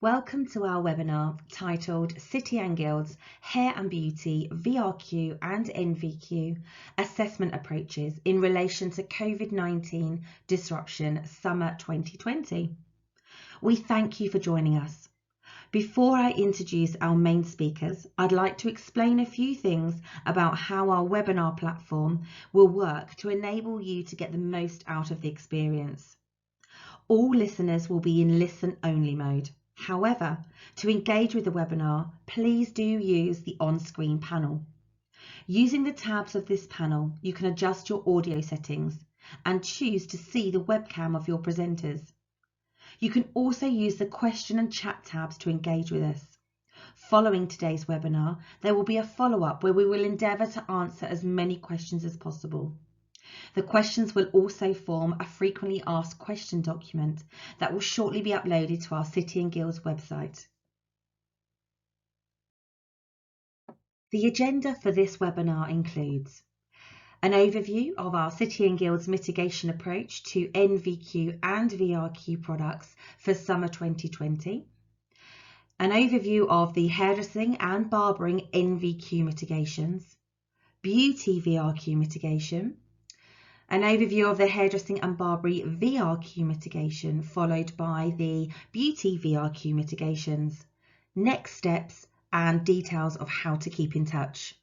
Welcome to our webinar titled City and Guilds Hair and Beauty VRQ and NVQ Assessment Approaches in relation to COVID-19 disruption summer 2020. We thank you for joining us. Before I introduce our main speakers, I'd like to explain a few things about how our webinar platform will work to enable you to get the most out of the experience. All listeners will be in listen-only mode. However, to engage with the webinar, please do use the on-screen panel. Using the tabs of this panel, you can adjust your audio settings and choose to see the webcam of your presenters. You can also use the question and chat tabs to engage with us. Following today's webinar, there will be a follow-up where we will endeavour to answer as many questions as possible. The questions will also form a frequently asked question document that will shortly be uploaded to our City and Guilds website. The agenda for this webinar includes an overview of our City and Guilds mitigation approach to NVQ and VRQ products for summer 2020, an overview of the hairdressing and barbering NVQ mitigations, beauty VRQ mitigation, an overview of the hairdressing and barbery VRQ mitigation, followed by the beauty VRQ mitigations, next steps, and details of how to keep in touch.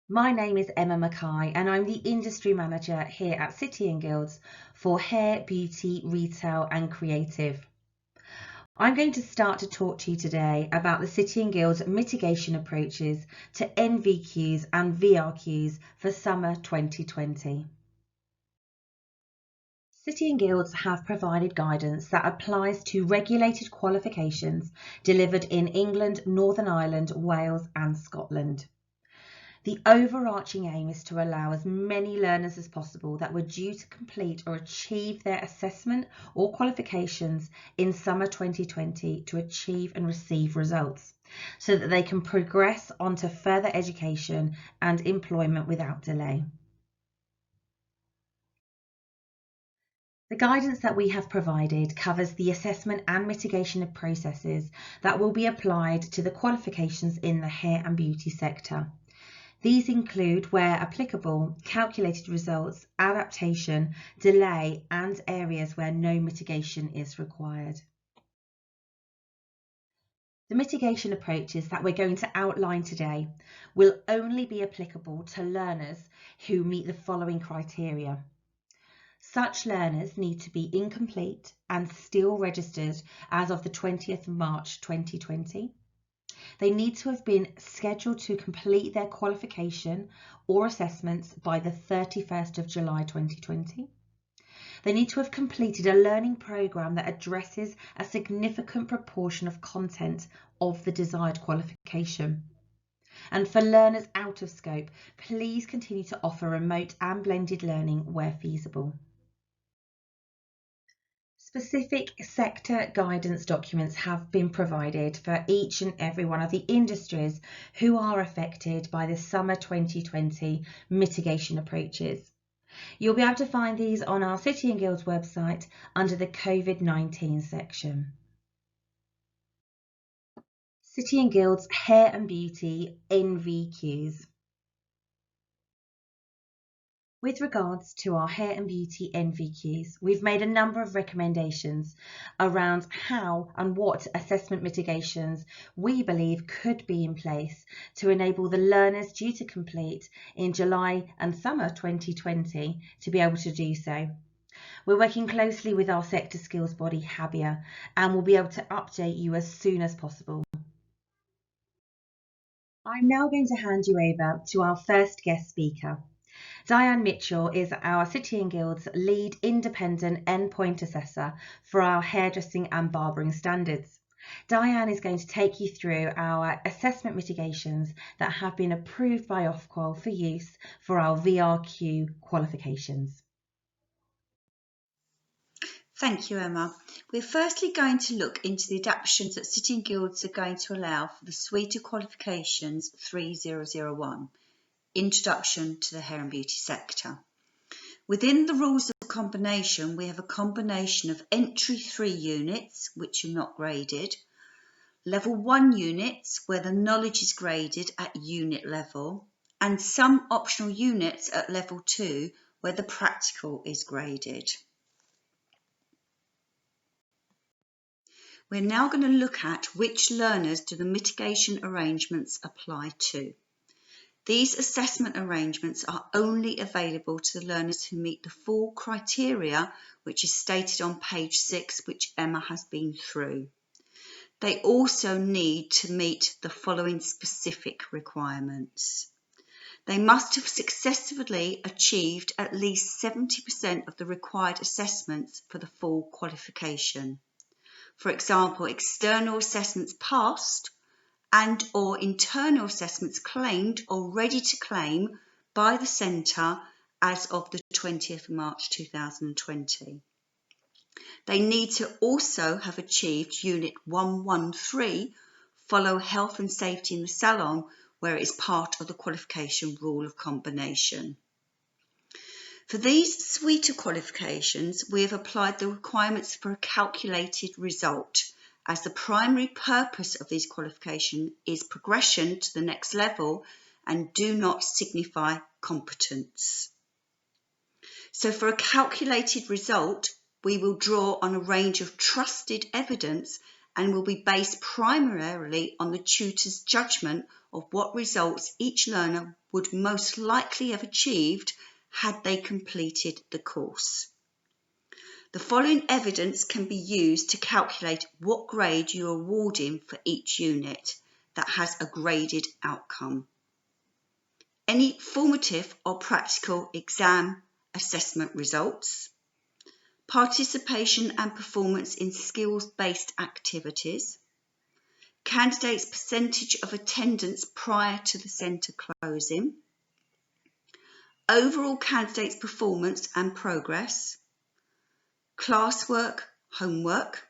My name is Emma Mackay and I'm the Industry Manager here at City and Guilds for Hair, Beauty, Retail and Creative. I'm going to start to talk to you today about the City and Guilds mitigation approaches to NVQs and VRQs for summer 2020. City and Guilds have provided guidance that applies to regulated qualifications delivered in England, Northern Ireland, Wales and Scotland. The overarching aim is to allow as many learners as possible that were due to complete or achieve their assessment or qualifications in summer 2020 to achieve and receive results so that they can progress on to further education and employment without delay. The guidance that we have provided covers the assessment and mitigation of processes that will be applied to the qualifications in the hair and beauty sector. These include, where applicable, calculated results, adaptation, delay, and areas where no mitigation is required. The mitigation approaches that we're going to outline today will only be applicable to learners who meet the following criteria. Such learners need to be incomplete and still registered as of the 20th of March 2020. They need to have been scheduled to complete their qualification or assessments by the 31st of July 2020. They need to have completed a learning programme that addresses a significant proportion of content of the desired qualification. And for learners out of scope, please continue to offer remote and blended learning where feasible. Specific sector guidance documents have been provided for each and every one of the industries who are affected by the summer 2020 mitigation approaches. You'll be able to find these on our City and Guilds website under the COVID-19 section. City and Guilds Hair and Beauty NVQs. With regards to our hair and beauty NVQs, we've made a number of recommendations around how and what assessment mitigations we believe could be in place to enable the learners due to complete in July and summer 2020 to be able to do so. We're working closely with our sector skills body, HABIA, and we'll be able to update you as soon as possible. I'm now going to hand you over to our first guest speaker. Diane Mitchell is our City and Guilds lead independent endpoint assessor for our hairdressing and barbering standards. Diane is going to take you through our assessment mitigations that have been approved by Ofqual for use for our VRQ qualifications. Thank you, Emma. We're firstly going to look into the adaptations that City and Guilds are going to allow for the Suite of Qualifications 3001. Introduction to the hair and beauty sector. Within the rules of combination, we have a combination of entry 3 units, which are not graded, level 1 units, where the knowledge is graded at unit level, and some optional units at level 2, where the practical is graded. We're now going to look at which learners do the mitigation arrangements apply to. These assessment arrangements are only available to the learners who meet the full criteria, which is stated on page 6, which Emma has been through. They also need to meet the following specific requirements. They must have successfully achieved at least 70% of the required assessments for the full qualification. For example, external assessments passed and or internal assessments claimed or ready to claim by the centre as of the 20th of March 2020. They need to also have achieved Unit 113, follow health and safety in the salon, where it is part of the qualification rule of combination. For these suite of qualifications, we have applied the requirements for a calculated result, as the primary purpose of these qualifications is progression to the next level and do not signify competence. So for a calculated result, we will draw on a range of trusted evidence and will be based primarily on the tutor's judgment of what results each learner would most likely have achieved had they completed the course. The following evidence can be used to calculate what grade you are awarding for each unit that has a graded outcome. Any formative or practical exam assessment results, participation and performance in skills-based activities, candidates' percentage of attendance prior to the centre closing, overall candidates' performance and progress, classwork, homework,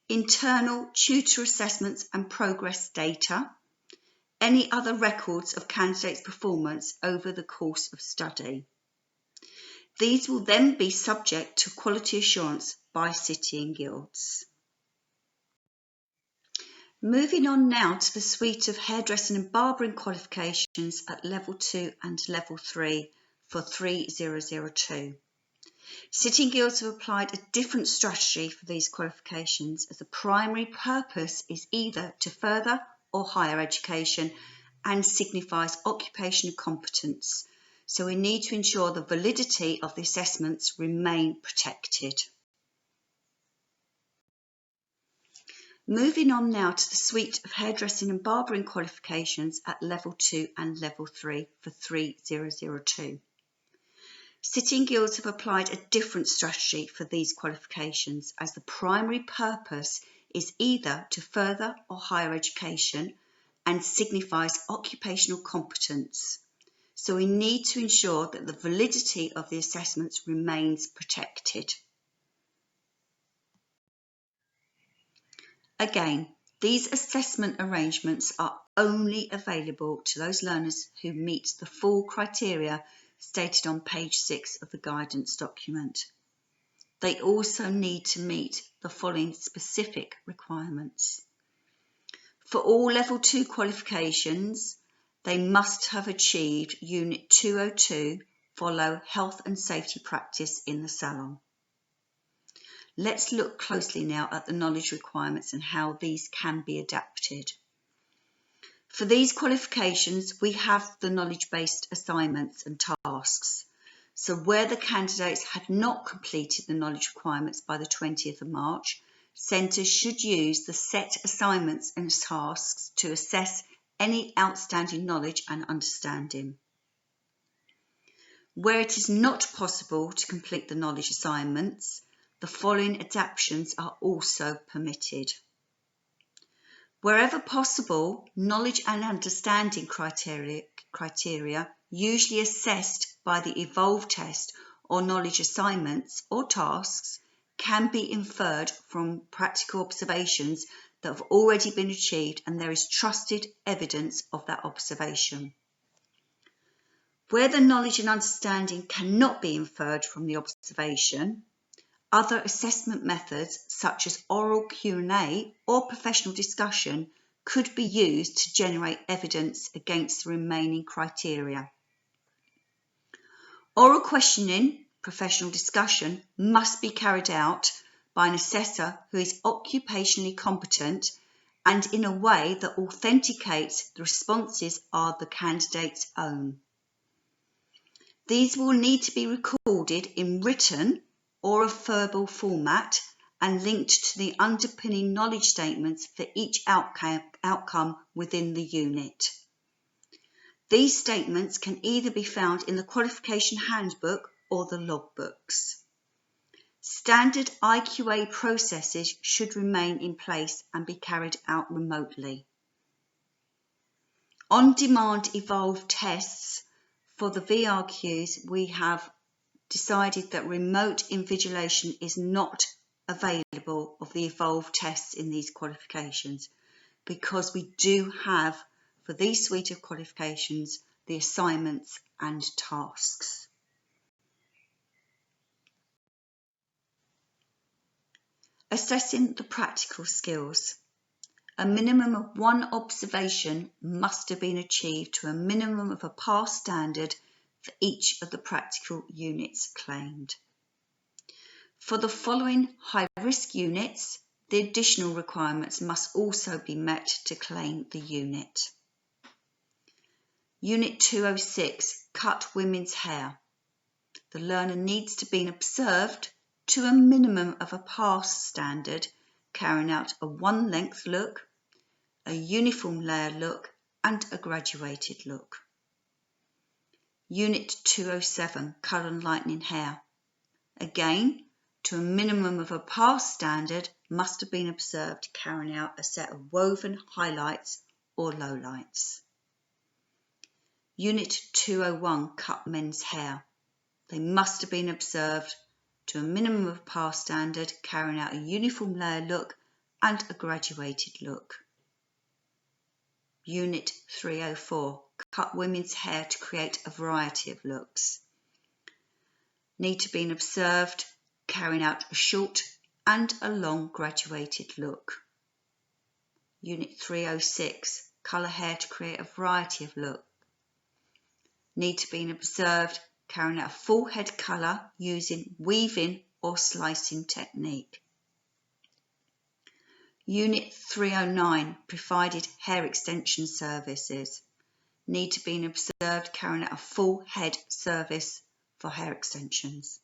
internal tutor assessments and progress data, any other records of candidates' performance over the course of study. These will then be subject to quality assurance by City and Guilds. Moving on now to the suite of hairdressing and barbering qualifications at level 2 and level 3 for 3002. City and Guilds have applied a different strategy for these qualifications, as the primary purpose is either to further or higher education and signifies occupational competence. So we need to ensure the validity of the assessments remain protected. Moving on now to the suite of hairdressing and barbering qualifications at level 2 and level 3 for 3002. City and Guilds have applied a different strategy for these qualifications, as the primary purpose is either to further or higher education and signifies occupational competence. So we need to ensure that the validity of the assessments remains protected. Again, these assessment arrangements are only available to those learners who meet the full criteria stated on page 6 of the guidance document. They also need to meet the following specific requirements. For all level 2 qualifications, they must have achieved Unit 202, follow health and safety practice in the salon. Let's look closely now at the knowledge requirements and how these can be adapted. For these qualifications, we have the knowledge-based assignments and tasks. So where the candidates had not completed the knowledge requirements by the 20th of March, centres should use the set assignments and tasks to assess any outstanding knowledge and understanding. Where it is not possible to complete the knowledge assignments, the following adaptations are also permitted. Wherever possible, knowledge and understanding criteria, usually assessed by the Evolve test or knowledge assignments or tasks, can be inferred from practical observations that have already been achieved and there is trusted evidence of that observation. Where the knowledge and understanding cannot be inferred from the observation, other assessment methods such as oral Q&A or professional discussion could be used to generate evidence against the remaining criteria. Oral questioning, professional discussion, must be carried out by an assessor who is occupationally competent and in a way that authenticates the responses are the candidate's own. These will need to be recorded in written or a verbal format and linked to the underpinning knowledge statements for each outcome within the unit. These statements can either be found in the qualification handbook or the logbooks. Standard IQA processes should remain in place and be carried out remotely. On-demand evolved tests for the VRQs, we have decided that remote invigilation is not available of the evolved tests in these qualifications because we do have, for these suite of qualifications, the assignments and tasks. Assessing the practical skills. A minimum of one observation must have been achieved to a minimum of a pass standard for each of the practical units claimed. For the following high-risk units, the additional requirements must also be met to claim the unit. Unit 206, cut women's hair. The learner needs to be observed to a minimum of a pass standard, carrying out a one-length look, a uniform layer look, and a graduated look. Unit 207, colour and lightening hair. Again, to a minimum of a pass standard, must have been observed carrying out a set of woven highlights or lowlights. Unit 201, cut men's hair. They must have been observed to a minimum of pass standard, carrying out a uniform layer look and a graduated look. Unit 304, cut women's hair to create a variety of looks. Need to be observed carrying out a short and a long graduated look. Unit 306, colour hair to create a variety of look. Need to be observed carrying out a full head colour using weaving or slicing technique. Unit 309, provided hair extension services. Need to be observed carrying out a full head service for hair extensions.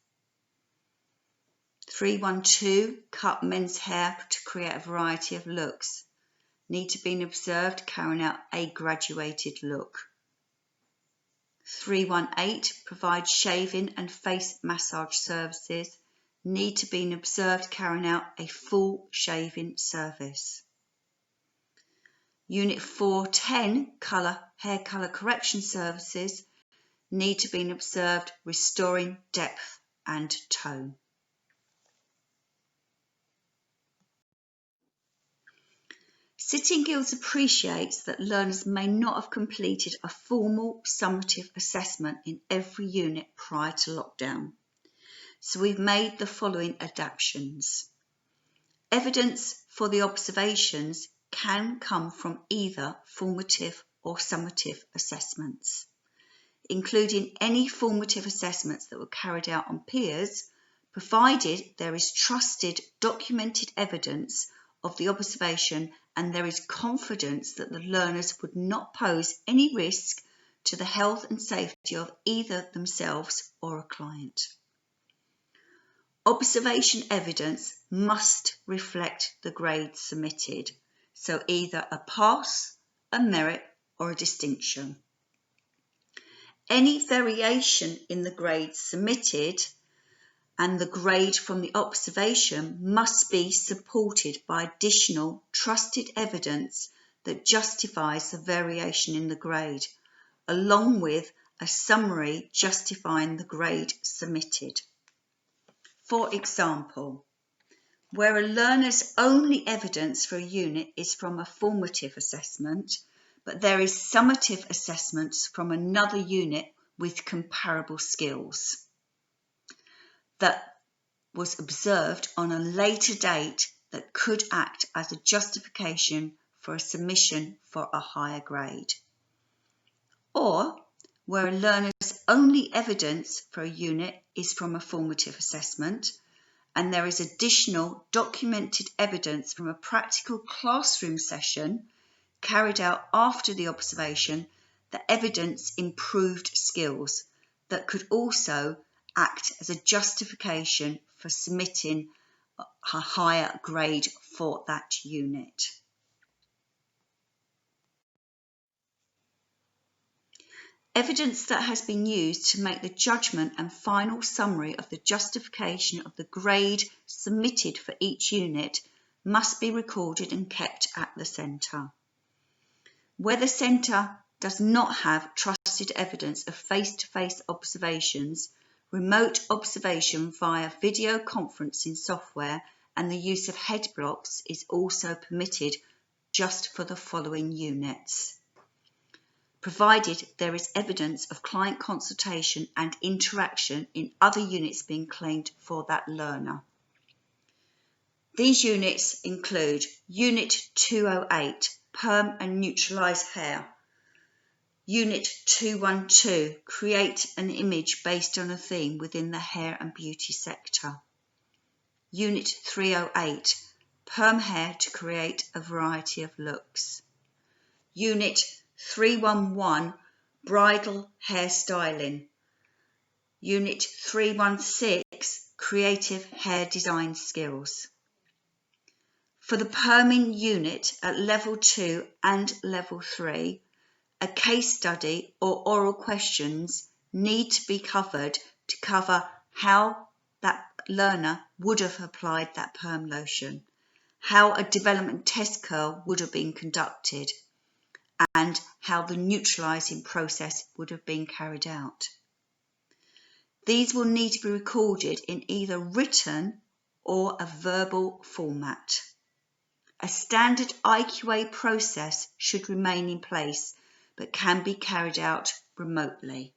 312, cut men's hair to create a variety of looks. Need to be observed carrying out a graduated look. 318, provide shaving and face massage services. Need to be observed carrying out a full shaving service. Unit 410, hair colour correction services. Need to be observed restoring depth and tone. Sitting Guilds appreciates that learners may not have completed a formal summative assessment in every unit prior to lockdown. So we've made the following adaptations. Evidence for the observations can come from either formative or summative assessments, including any formative assessments that were carried out on peers, provided there is trusted documented evidence of the observation and there is confidence that the learners would not pose any risk to the health and safety of either themselves or a client. Observation evidence must reflect the grade submitted, so either a pass, a merit, or a distinction. Any variation in the grade submitted and the grade from the observation must be supported by additional trusted evidence that justifies the variation in the grade, along with a summary justifying the grade submitted. For example, where a learner's only evidence for a unit is from a formative assessment, but there is summative assessments from another unit with comparable skills that was observed on a later date that could act as a justification for a submission for a higher grade. Or where a learner's only evidence for a unit is from a formative assessment, and there is additional documented evidence from a practical classroom session carried out after the observation that evidence improved skills that could also act as a justification for submitting a higher grade for that unit. Evidence that has been used to make the judgment and final summary of the justification of the grade submitted for each unit must be recorded and kept at the centre. Where the centre does not have trusted evidence of face-to-face observations, remote observation via video conferencing software and the use of head blocks is also permitted just for the following units, provided there is evidence of client consultation and interaction in other units being claimed for that learner. These units include Unit 208, Perm and Neutralise Hair, Unit 212, Create an image based on a theme within the hair and beauty sector, Unit 308, Perm hair to create a variety of looks, Unit 311, Bridal Hairstyling, Unit 316, Creative Hair Design Skills. For the perming unit at Level 2 and Level 3, a case study or oral questions need to be covered to cover how that learner would have applied that perm lotion, how a development test curl would have been conducted, and how the neutralising process would have been carried out. These will need to be recorded in either written or a verbal format. A standard IQA process should remain in place, but can be carried out remotely.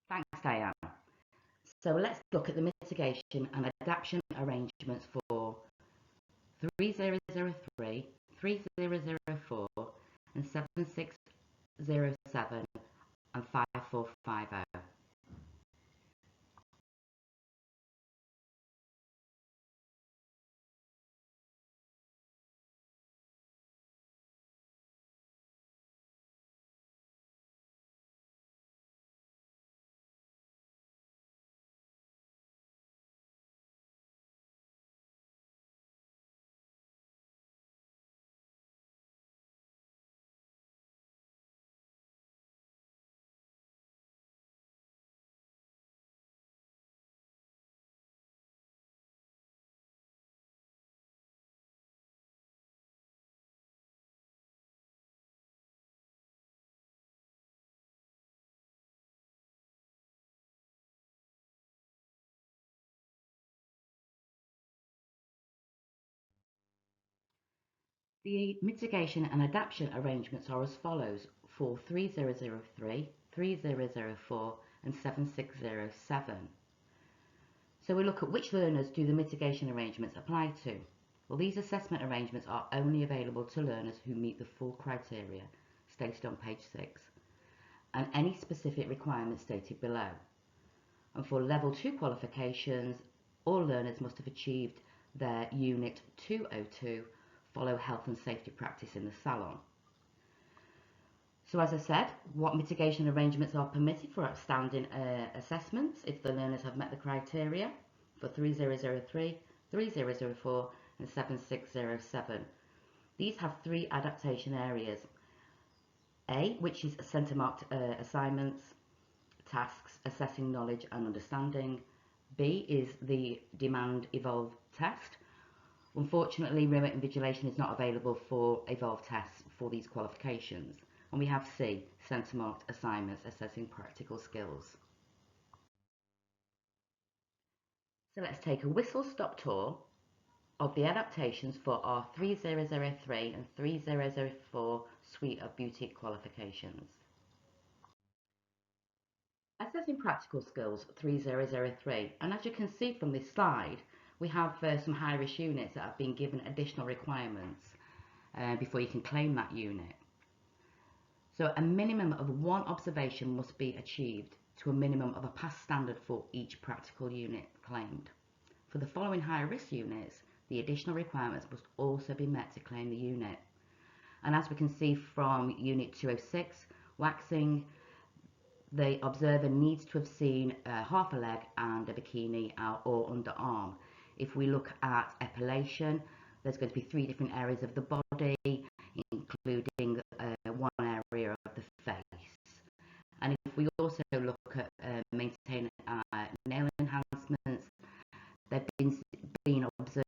Thanks, Diane. So let's look at the mitigation and adaptation arrangements for 3003, 3004 and 7607 and 5450. The mitigation and adaptation arrangements are as follows for 3003, 3004 and 7607. So we look at which learners do the mitigation arrangements apply to. Well, these assessment arrangements are only available to learners who meet the full criteria stated on page 6 and any specific requirements stated below. And for level 2 qualifications, all learners must have achieved their Unit 202, follow health and safety practice in the salon. So as I said, what mitigation arrangements are permitted for outstanding assessments if the learners have met the criteria for 3003, 3004 and 7607. These have 3 adaptation areas. A, which is centre marked assignments, tasks, assessing knowledge and understanding. B is the demand evolve test. Unfortunately, remote invigilation is not available for evolve tests for these qualifications. And we have C, centre marked assignments, assessing practical skills. So let's take a whistle-stop tour of the adaptations for our 3003 and 3004 suite of beauty qualifications. Assessing practical skills 3003, and as you can see from this slide, we have some high risk units that have been given additional requirements before you can claim that unit. So a minimum of one observation must be achieved to a minimum of a pass standard for each practical unit claimed. For the following high risk units, the additional requirements must also be met to claim the unit. And as we can see from Unit 206, waxing, the observer needs to have seen half a leg and a bikini or underarm. If we look at epilation, there's going to be 3 different areas of the body, including one area of the face. And if we also look at maintaining nail enhancements, they've been observed.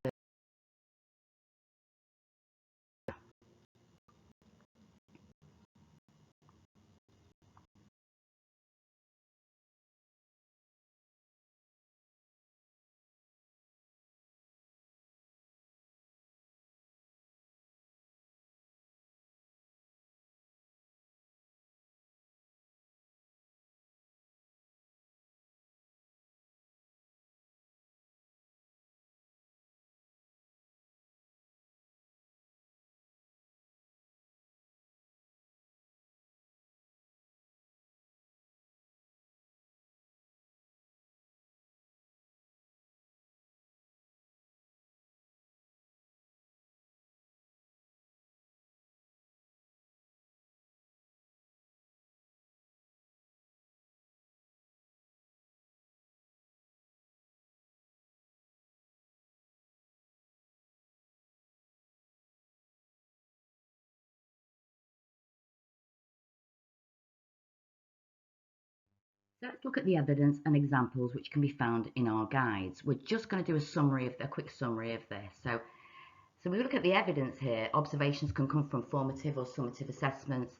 Let's look at the evidence and examples which can be found in our guides. We're just going to do a quick summary of this. So we look at the evidence here. Observations can come from formative or summative assessments,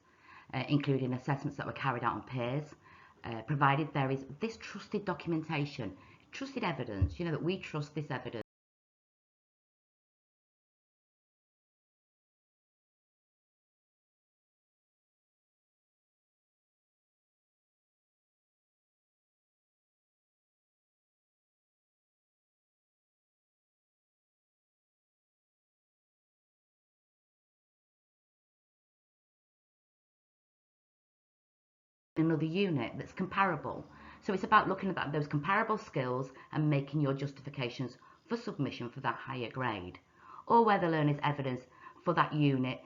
including assessments that were carried out on peers, provided there is this trusted documentation, trusted evidence, that we trust this evidence. Another unit that's comparable. So it's about looking at those comparable skills and making your justifications for submission for that higher grade, or where the learner's evidence for that unit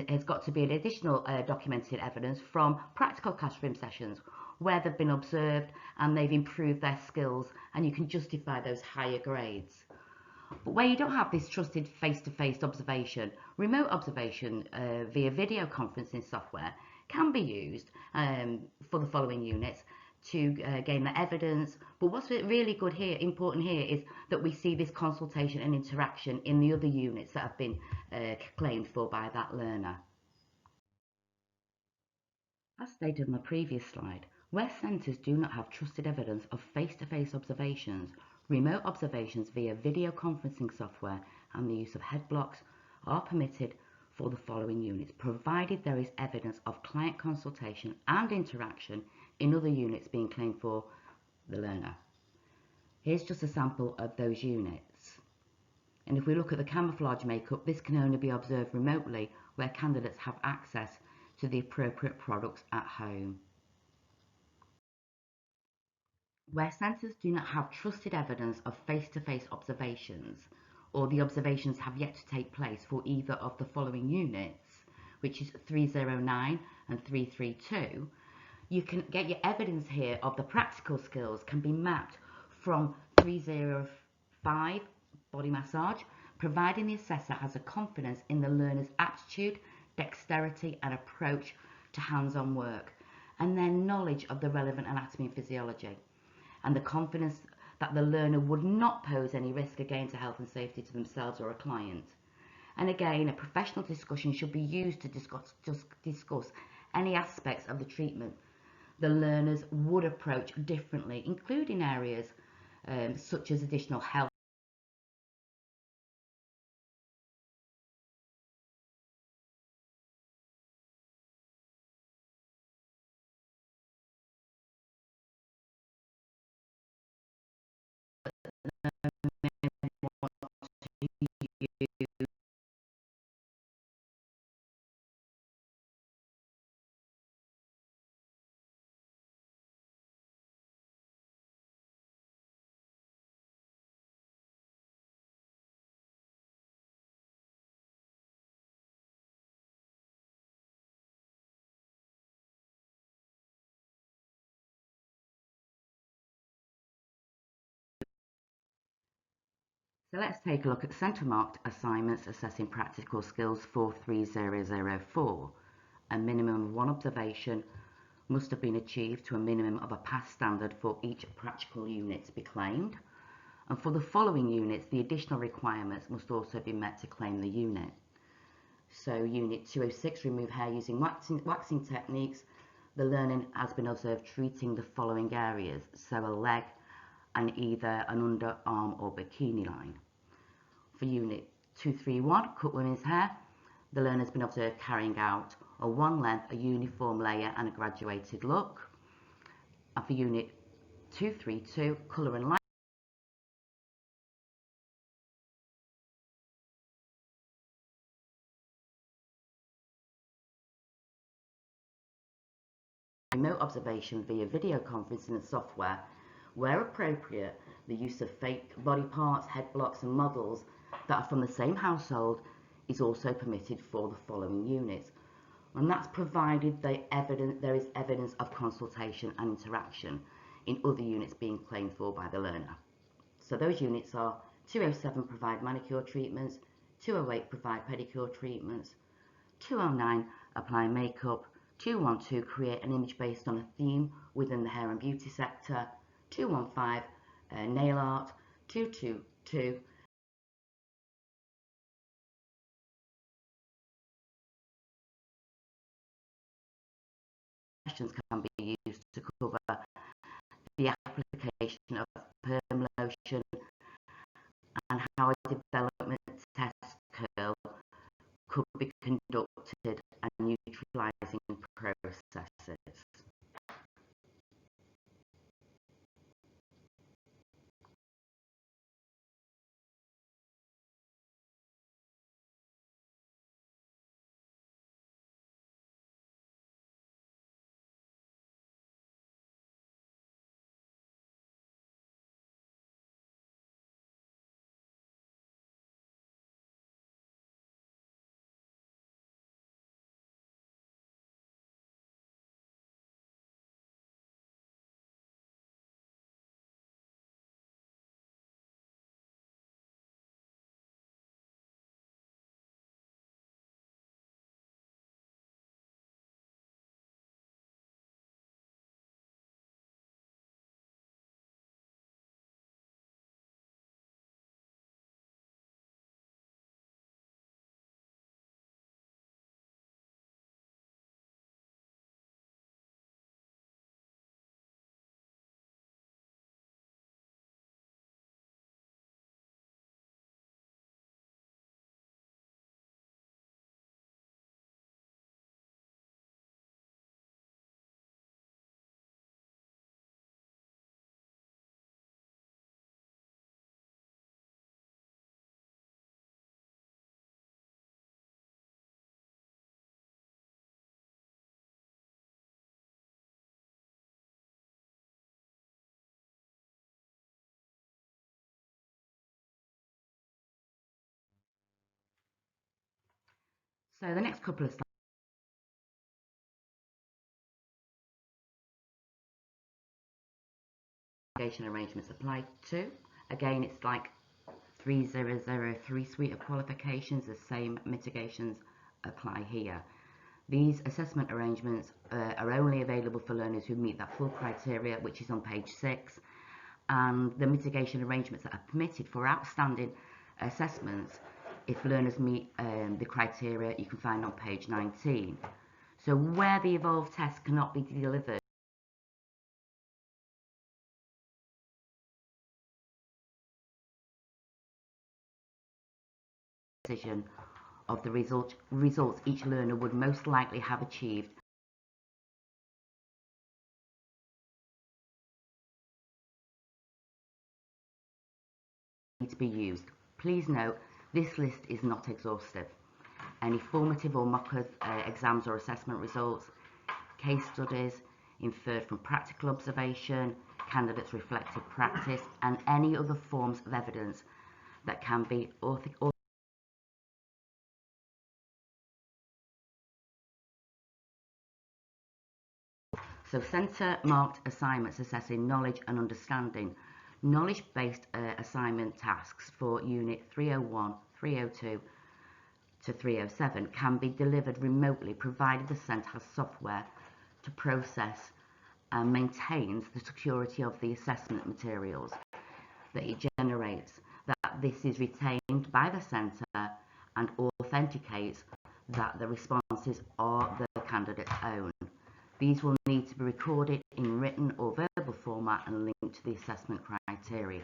has got to be an additional documented evidence from practical classroom sessions where they've been observed and they've improved their skills, and you can justify those higher grades. But where you don't have this trusted face-to-face observation, remote observation via video conferencing software can be used for the following units to gain the evidence. But what's really good here, important here, is that we see this consultation and interaction in the other units that have been claimed for by that learner. As stated on the previous slide, where centres do not have trusted evidence of face-to-face observations, remote observations via video conferencing software and the use of head blocks are permitted for the following units, provided there is evidence of client consultation and interaction in other units being claimed for the learner. Here's just a sample of those units. And if we look at the camouflage makeup, this can only be observed remotely where candidates have access to the appropriate products at home. Where centres do not have trusted evidence of face-to-face observations, or the observations have yet to take place for either of the following units, which is 309 and 332, you can get your evidence here of the practical skills can be mapped from 305 body massage, providing the assessor has a confidence in the learner's aptitude, dexterity and approach to hands-on work, and their knowledge of the relevant anatomy and physiology, and the confidence that the learner would not pose any risk again to health and safety to themselves or a client. And again, a professional discussion should be used to discuss any aspects of the treatment the learners would approach differently, including areas such as additional health So let's take a look at centre-marked assignments assessing practical skills 43004. A minimum of one observation must have been achieved to a minimum of a pass standard for each practical unit to be claimed. And for the following units, the additional requirements must also be met to claim the unit. So Unit 206, remove hair using waxing techniques. The learning has been observed treating the following areas, so a leg and either an underarm or bikini line. For Unit 231, cut women's hair, the learner has been observed carrying out a one length, a uniform layer and a graduated look. And for Unit 232, colour and light, remote observation via video conferencing software. Where appropriate, the use of fake body parts, head blocks and models that are from the same household is also permitted for the following units. And that's provided there is evidence of consultation and interaction in other units being claimed for by the learner. So those units are 207, provide manicure treatments, 208, provide pedicure treatments, 209, apply makeup, 212, create an image based on a theme within the hair and beauty sector, 215, nail art, 222, questions can be used to cover the application of perm lotion and how a development test curl could be conducted and utilising processes. So the next couple of mitigation arrangements apply to. Again, it's like 3003 suite of qualifications, the same mitigations apply here. These assessment arrangements are only available for learners who meet that full criteria, which is on page 6, and the mitigation arrangements that are permitted for outstanding assessments if learners meet the criteria you can find on page 19. So where the evolved test cannot be delivered, decision of the results each learner would most likely have achieved to be used. Please note, this list is not exhaustive. Any formative or mock exams or assessment results, case studies inferred from practical observation, candidates' reflected practice, and any other forms of evidence that can be So centre marked assignments assessing knowledge and understanding. Knowledge-based assignment tasks for Unit 301, 302 to 307 can be delivered remotely provided the centre has software to process and maintains the security of the assessment materials that it generates, that this is retained by the centre and authenticates that the responses are the candidate's own. These will need to be recorded in written or verbal format and linked to the assessment criteria.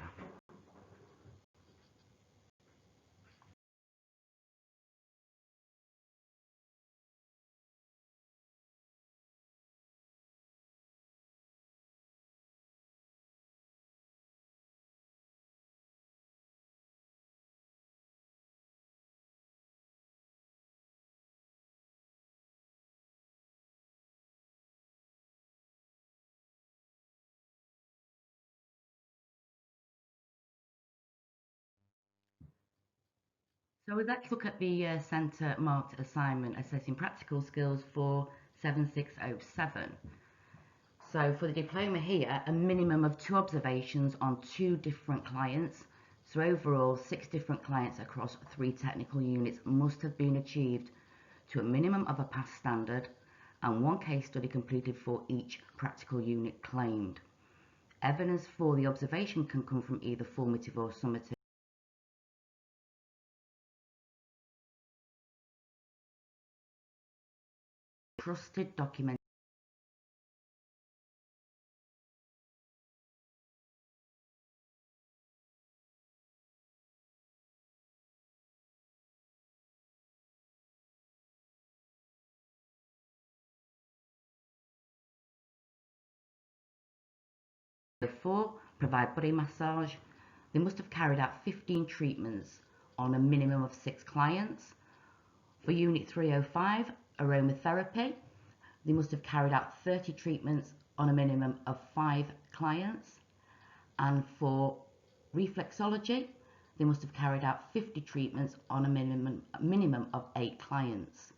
So let's look at the centre marked assignment assessing practical skills for 7607. So for the diploma here, a minimum of 2 observations on 2 different clients. So overall, 6 different clients across 3 technical units must have been achieved to a minimum of a pass standard, and 1 case study completed for each practical unit claimed. Evidence for the observation can come from either formative or summative. Trusted document. Therefore, provide body massage. They must have carried out 15 treatments on a minimum of 6 clients. For Unit 305, aromatherapy, they must have carried out 30 treatments on a minimum of 5 clients. And for reflexology, they must have carried out 50 treatments on a minimum of 8 clients.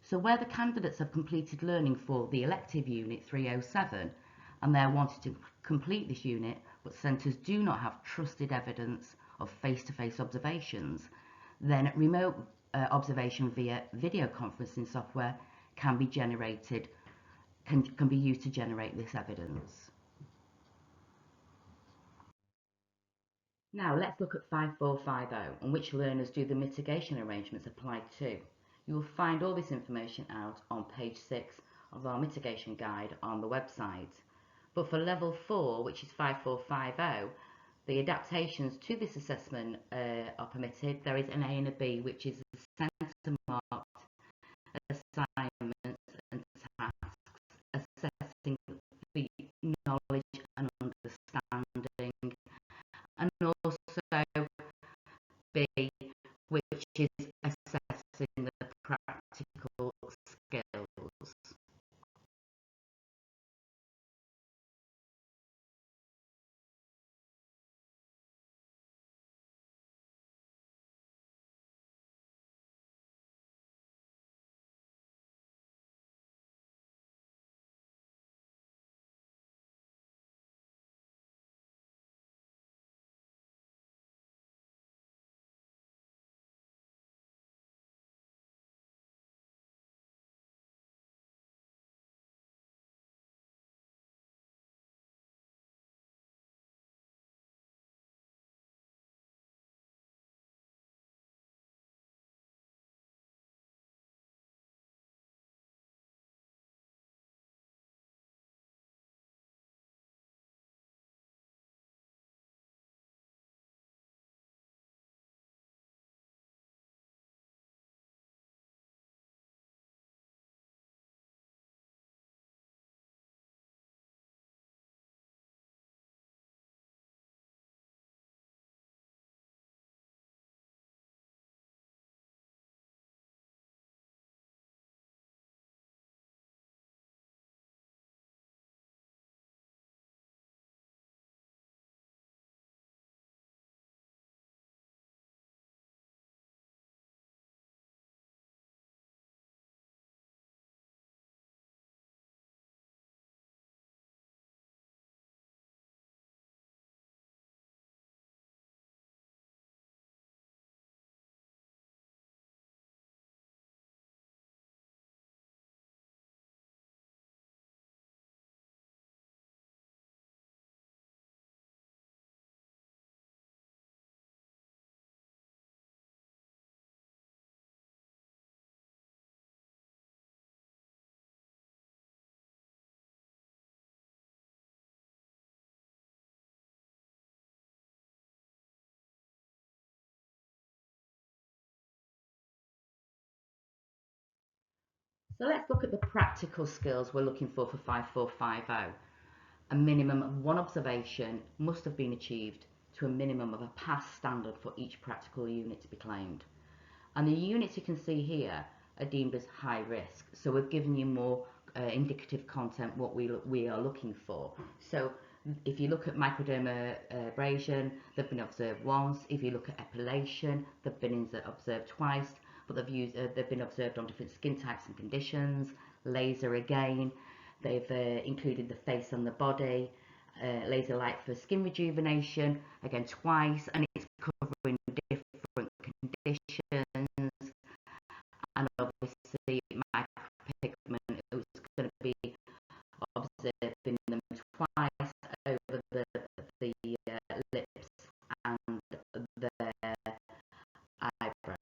So where the candidates have completed learning for the elective Unit 307 and they're wanting to complete this unit, but centres do not have trusted evidence of face-to-face observations, then remote observation via video conferencing software can be generated, can be used to generate this evidence. Now let's look at 5450 and which learners do the mitigation arrangements apply to. You will find all this information out on page 6 of our mitigation guide on the website. But for level 4, which is 5450, the adaptations to this assessment are permitted. There is an A and a B, which is the centre marked assignments and tasks assessing the knowledge and understanding, and also B, which is assessing the practical skills. So let's look at the practical skills we're looking for 5450. A minimum of one observation must have been achieved to a minimum of a pass standard for each practical unit to be claimed. And the units you can see here are deemed as high risk. So we've given you more indicative content what we are looking for. So if you look at microdermabrasion, they've been observed once. If you look at epilation, they've been observed twice, but they've been observed on different skin types and conditions. Laser again, they've included the face and the body. Laser light for skin rejuvenation, again twice, and it's covering different conditions. And obviously micropigment, it was going to be observed in them twice over the lips and their eyebrows.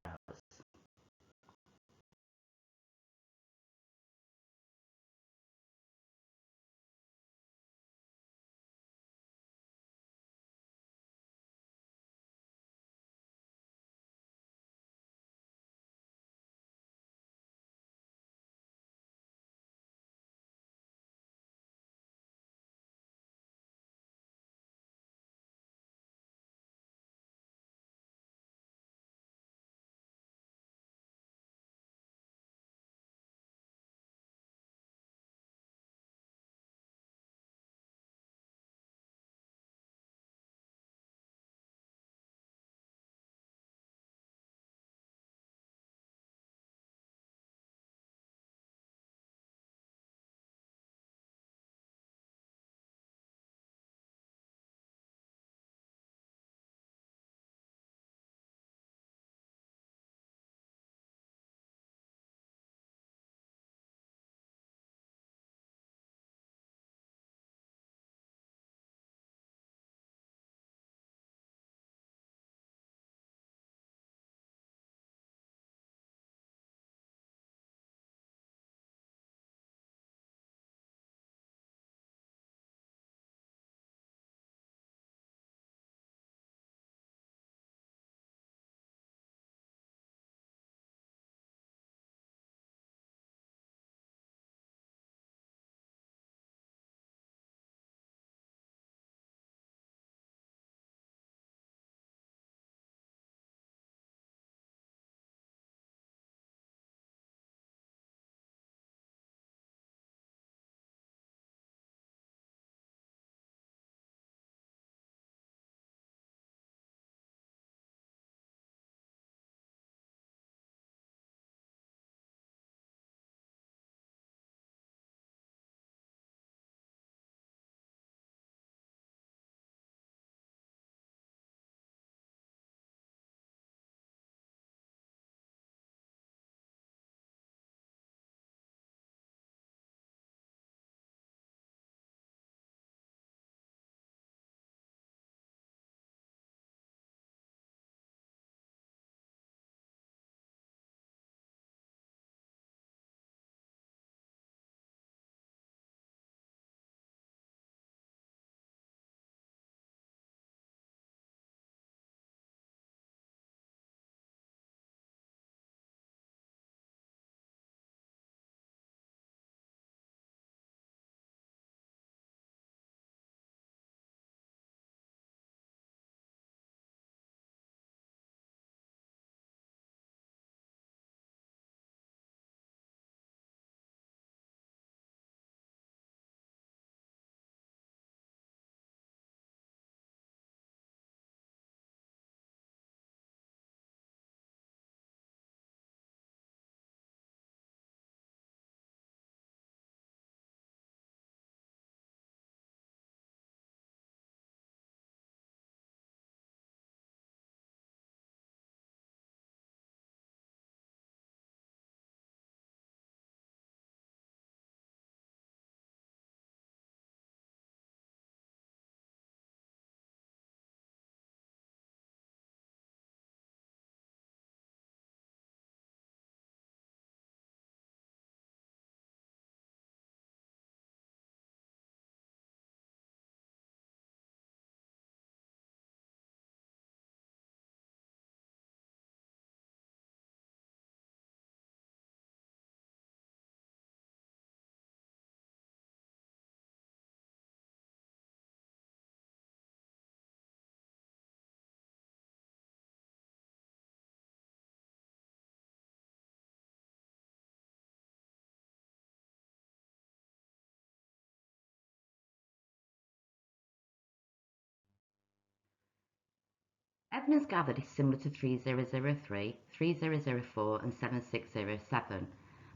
Evidence gathered is similar to 3003, 3004 and 7607.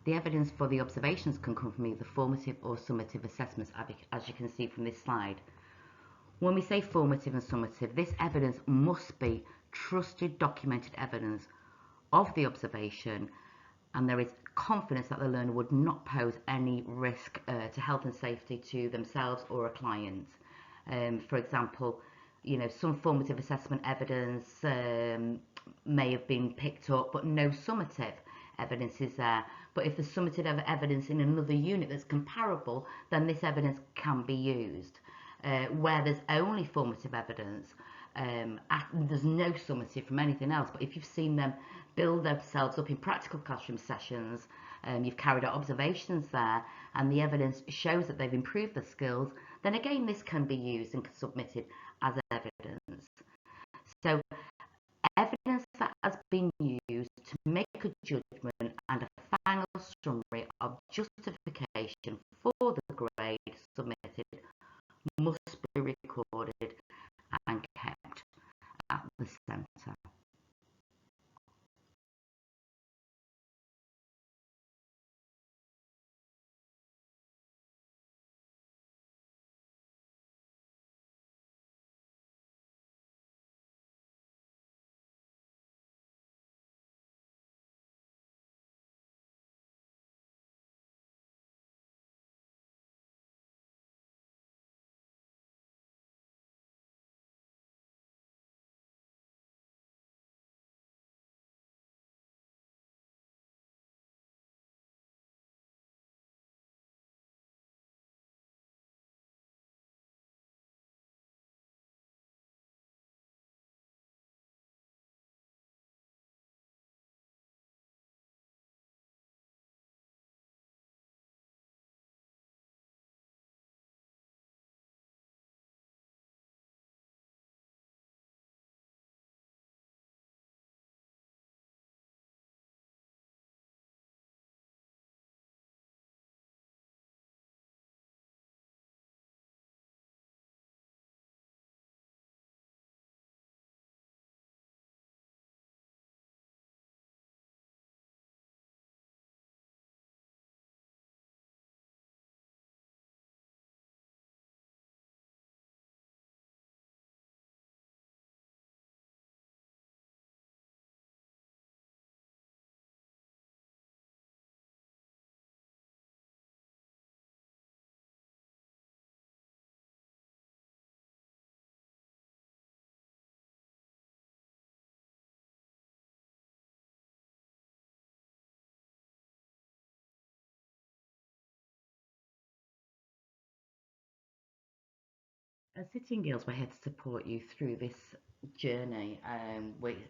The evidence for the observations can come from either formative or summative assessments, as you can see from this slide. When we say formative and summative, this evidence must be trusted, documented evidence of the observation, and there is confidence that the learner would not pose any risk to health and safety to themselves or a client. For example, some formative assessment evidence may have been picked up, but no summative evidence is there. But if there's summative evidence in another unit that's comparable, then this evidence can be used. Where there's only formative evidence, there's no summative from anything else, but if you've seen them build themselves up in practical classroom sessions, you've carried out observations there, and the evidence shows that they've improved their skills, then again this can be used and submitted as evidence. So evidence that has been used to make a judgment and a final summary of justification for the grade submitted must be recorded and kept at the centre. As City and Guilds, we're here to support you through this journey.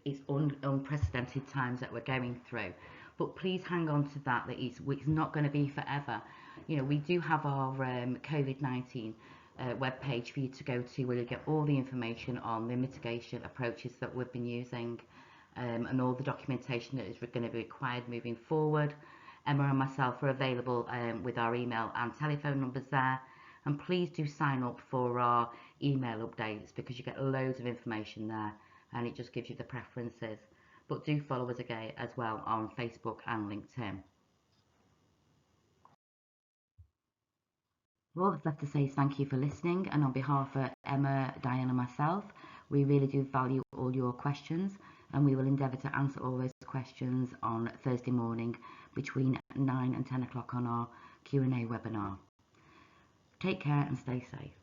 It's unprecedented times that we're going through, but please hang on to that it's not going to be forever. We do have our COVID-19 webpage for you to go to, where you get all the information on the mitigation approaches that we've been using, and all the documentation that is going to be required moving forward. Emma and myself are available with our email and telephone numbers there. And please do sign up for our email updates, because you get loads of information there and it just gives you the preferences. But do follow us again as well on Facebook and LinkedIn. All that's left to say is thank you for listening, and on behalf of Emma, Diane and myself, we really do value all your questions, and we will endeavour to answer all those questions on Thursday morning between 9 and 10 o'clock on our Q&A webinar. Take care and stay safe.